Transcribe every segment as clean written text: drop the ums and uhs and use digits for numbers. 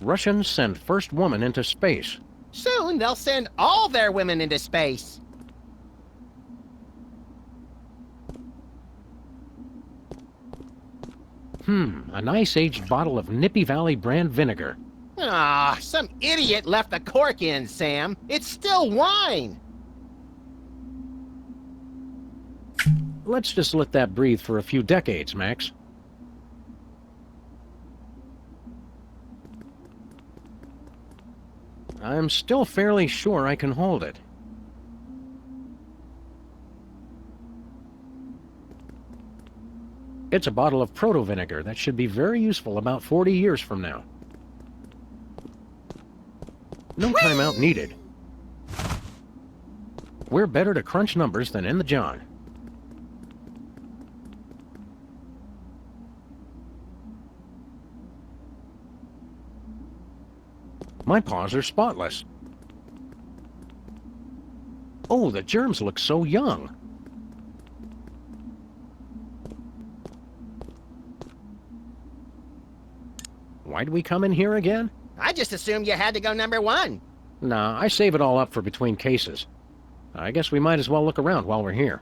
Russians send first woman into space. Soon they'll send all their women into space. A nice aged bottle of Nippy Valley brand vinegar. Ah, some idiot left the cork in, Sam. It's still wine. Let's just let that breathe for a few decades, Max. I'm still fairly sure I can hold it. It's a bottle of proto-vinegar that should be very useful about 40 years from now. No timeout needed. We're better to crunch numbers than in the John. My paws are spotless. Oh, the germs look so young. Why'd we come in here again? I just assumed you had to go number 1. Nah, I save it all up for between cases. I guess we might as well look around while we're here.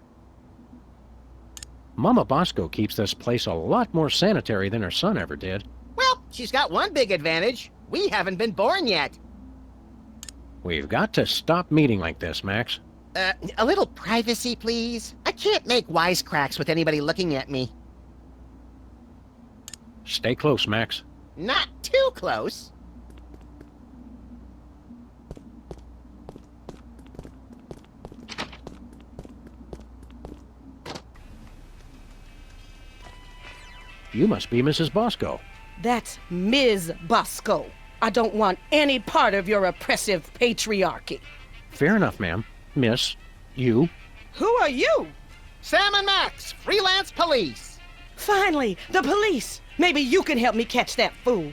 Mama Bosco keeps this place a lot more sanitary than her son ever did. Well, she's got one big advantage. We haven't been born yet. We've got to stop meeting like this, Max. A little privacy, please. I can't make wisecracks with anybody looking at me. Stay close, Max. Not too close. You must be Mrs. Bosco. That's Ms. Bosco. I don't want any part of your oppressive patriarchy. Fair enough, ma'am. Miss, you. Who are you? Sam and Max, freelance police. Finally, the police. Maybe you can help me catch that fool.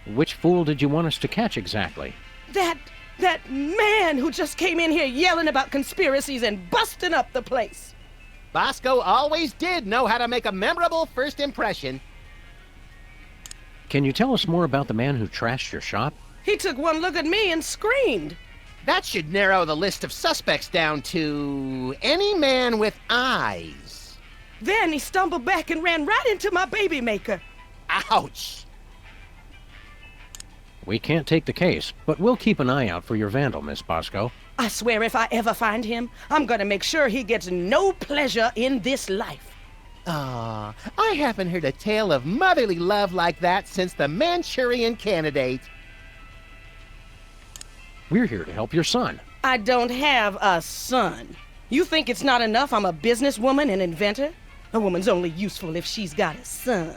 Which fool did you want us to catch exactly? That man who just came in here yelling about conspiracies and busting up the place. Bosco always did know how to make a memorable first impression. Can you tell us more about the man who trashed your shop? He took one look at me and screamed. That should narrow the list of suspects down to any man with eyes. Then he stumbled back and ran right into my baby maker. Ouch! We can't take the case, but we'll keep an eye out for your vandal, Miss Bosco. I swear if I ever find him, I'm gonna make sure he gets no pleasure in this life. Ah, I haven't heard a tale of motherly love like that since the Manchurian Candidate. We're here to help your son. I don't have a son. You think it's not enough I'm a businesswoman and inventor? A woman's only useful if she's got a son.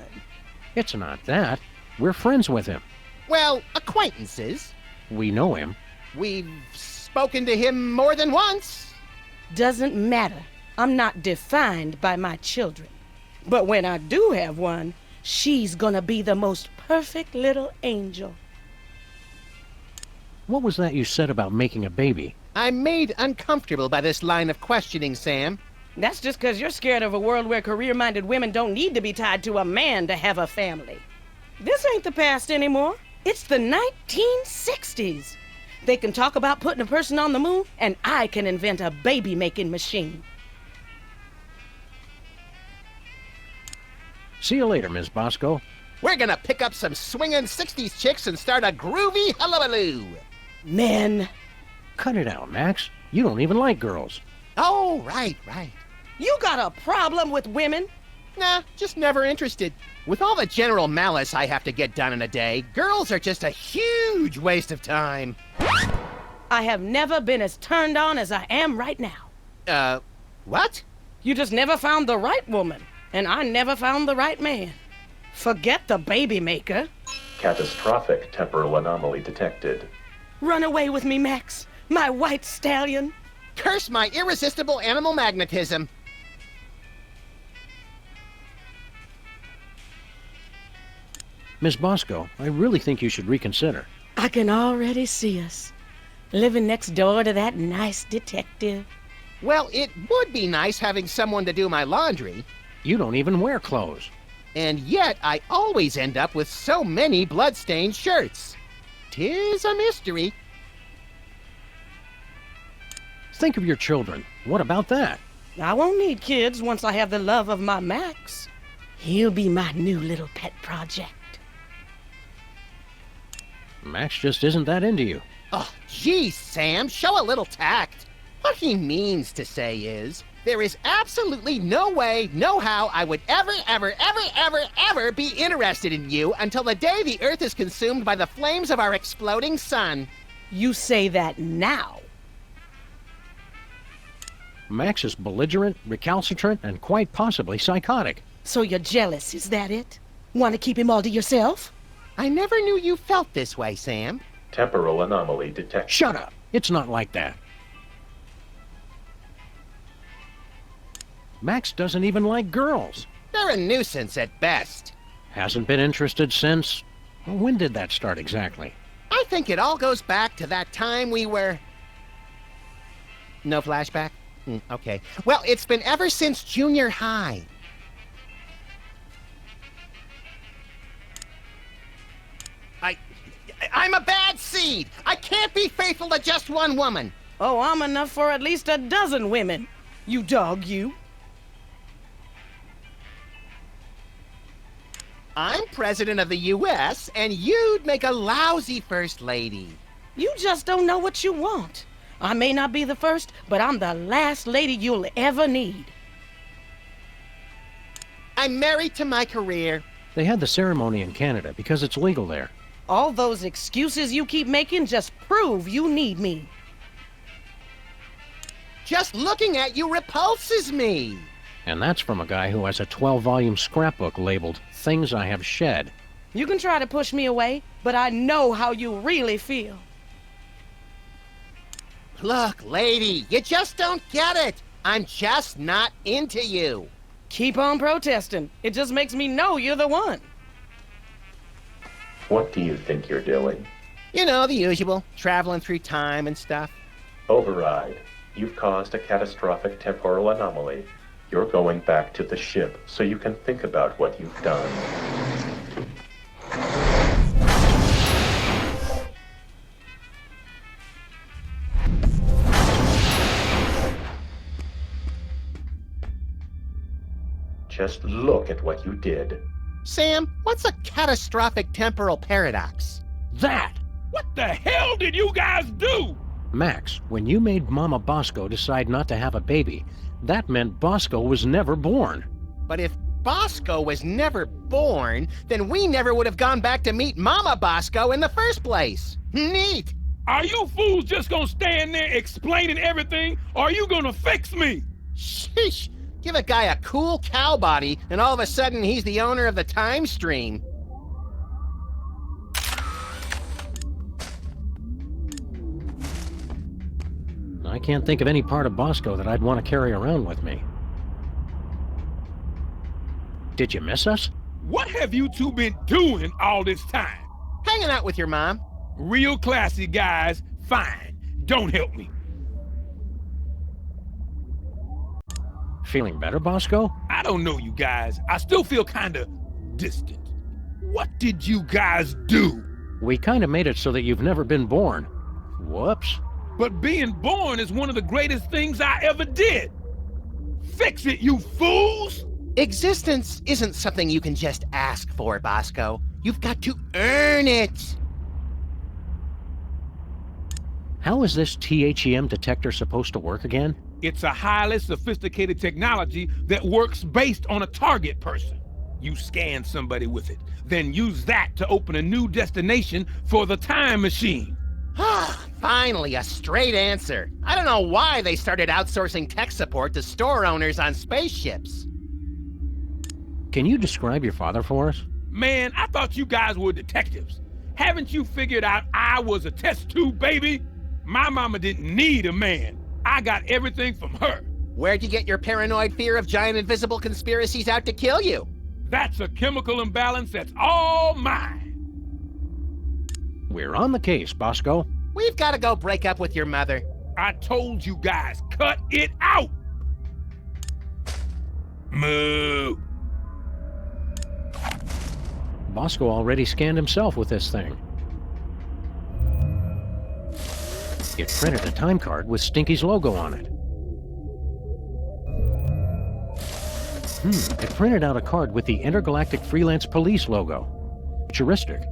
It's not that. We're friends with him. Well, acquaintances. We know him. We've spoken to him more than once. Doesn't matter. I'm not defined by my children. But when I do have one, she's gonna be the most perfect little angel. What was that you said about making a baby? I'm made uncomfortable by this line of questioning, Sam. That's just because you're scared of a world where career-minded women don't need to be tied to a man to have a family. This ain't the past anymore. It's the 1960s. They can talk about putting a person on the moon, and I can invent a baby-making machine. See you later, Miss Bosco. We're gonna pick up some swinging 60s chicks and start a groovy hullabaloo. Men. Cut it out, Max. You don't even like girls. Oh, right. You got a problem with women? Nah, just never interested. With all the general malice I have to get done in a day, girls are just a huge waste of time. I have never been as turned on as I am right now. What? You just never found the right woman, and I never found the right man. Forget the baby maker. Catastrophic temporal anomaly detected. Run away with me, Max, my white stallion. Curse my irresistible animal magnetism. Miss Bosco, I really think you should reconsider. I can already see us, living next door to that nice detective. Well, it would be nice having someone to do my laundry. You don't even wear clothes. And yet I always end up with so many blood-stained shirts. 'Tis a mystery. Think of your children. What about that? I won't need kids once I have the love of my Max. He'll be my new little pet project. Max just isn't that into you. Oh, geez, Sam, show a little tact. What he means to say is, there is absolutely no way, no how I would ever be interested in you until the day the Earth is consumed by the flames of our exploding sun. You say that now. Max is belligerent, recalcitrant, and quite possibly psychotic. So you're jealous, is that it? Want to keep him all to yourself? I never knew you felt this way, Sam. Temporal anomaly detected. Shut up! It's not like that. Max doesn't even like girls. They're a nuisance at best. Hasn't been interested since... When did that start exactly? I think it all goes back to that time we were... No flashback? Okay. Well, it's been ever since junior high. I'm a bad seed! I can't be faithful to just one woman! Oh, I'm enough for at least a dozen women. You dog, you. I'm president of the U.S., and you'd make a lousy first lady. You just don't know what you want. I may not be the first, but I'm the last lady you'll ever need. I'm married to my career. They had the ceremony in Canada because it's legal there. All those excuses you keep making just prove you need me. Just looking at you repulses me. And that's from a guy who has a 12-volume scrapbook labeled Things I Have Shed. You can try to push me away, but I know how you really feel. Look, lady, you just don't get it. I'm just not into you. Keep on protesting. It just makes me know you're the one. What do you think you're doing? You know, the usual. Traveling through time and stuff. Override. You've caused a catastrophic temporal anomaly. You're going back to the ship so you can think about what you've done. Just look at what you did. Sam, what's a catastrophic temporal paradox? That! What the hell did you guys do? Max, when you made Mama Bosco decide not to have a baby, that meant Bosco was never born. But if Bosco was never born, then we never would have gone back to meet Mama Bosco in the first place. Neat! Are you fools just gonna stand there explaining everything, or are you gonna fix me? Sheesh! Give a guy a cool cow body, and all of a sudden he's the owner of the time stream. I can't think of any part of Bosco that I'd want to carry around with me. Did you miss us? What have you two been doing all this time? Hanging out with your mom. Real classy guys, fine. Don't help me. Feeling better, Bosco? I don't know you guys. I still feel kinda distant. What did you guys do? We kind of made it so that you've never been born. Whoops. But being born is one of the greatest things I ever did. Fix it, you fools! Existence isn't something you can just ask for, Bosco. You've got to earn it. How is this THEM detector supposed to work again? It's a highly sophisticated technology that works based on a target person. You scan somebody with it, then use that to open a new destination for the time machine. Finally, a straight answer. I don't know why they started outsourcing tech support to store owners on spaceships. Can you describe your father for us? Man, I thought you guys were detectives. Haven't you figured out I was a test tube baby? My mama didn't need a man. I got everything from her. Where'd you get your paranoid fear of giant invisible conspiracies out to kill you? That's a chemical imbalance that's all mine. We're on the case, Bosco. We've got to go break up with your mother. I told you guys, cut it out! Moo! Bosco already scanned himself with this thing. It printed a time card with Stinky's logo on it. It printed out a card with the Intergalactic Freelance Police logo. Futuristic.